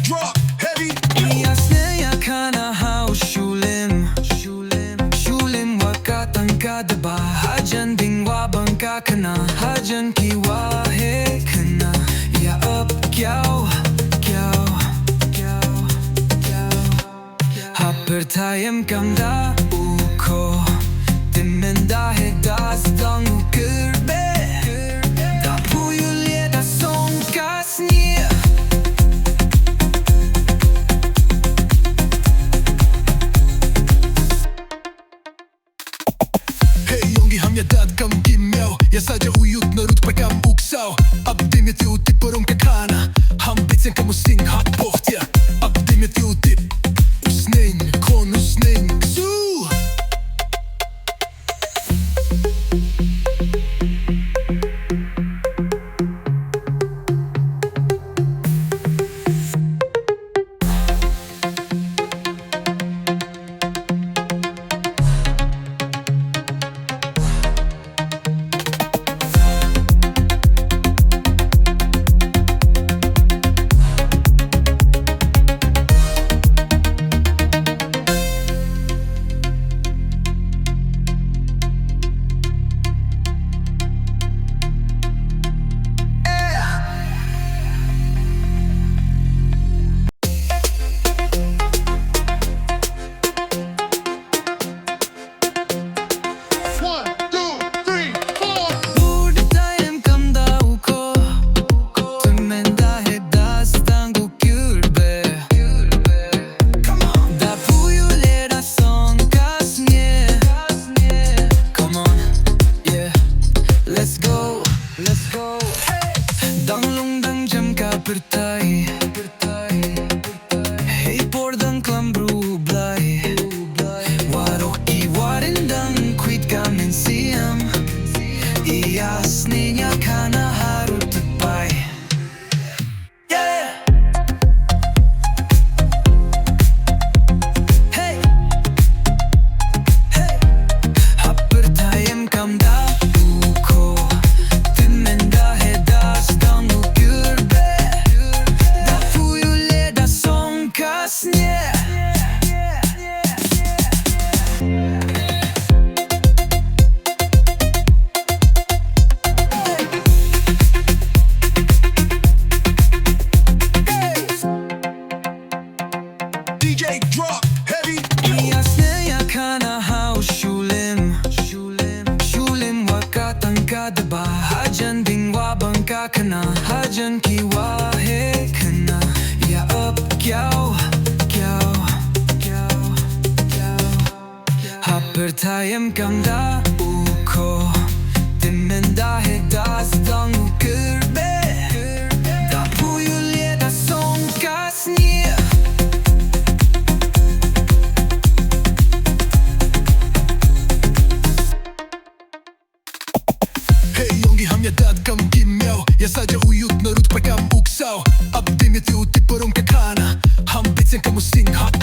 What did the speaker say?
drop heavy. Jasne kana hau shulim wakatan kadaba hajan dingwa bangka kana hajan kiwa he kana ya up kyau ha pyrthai kamda uko dimenda he das dang kurbe da puyulye da son kasnie. Dad kam kimmiał, ja sadzie uютно рут пекам уксал. Abdimit ju tip porum kakana. Ham bitsen kam usting hap pochtja. Abdimit ju tip usning kon usning ksu. Pyrthai hey pordang klambru blai warok I warindang quit kamen siam jasne kana haru tupai. Drop heavy. Jasne kana hau shulim wakatan kadaba hajan dingwa bangka kana hajan kiwa he kana ya up kyau ha pyrthai kamda uko dimenda he das dang kurbe da puyulye da son kasnie. Dad kam kimmiał, ja sadzie uютно рут пекам уксал. Abdimit ju tip porum kakana. Ham bitsen kam usting hap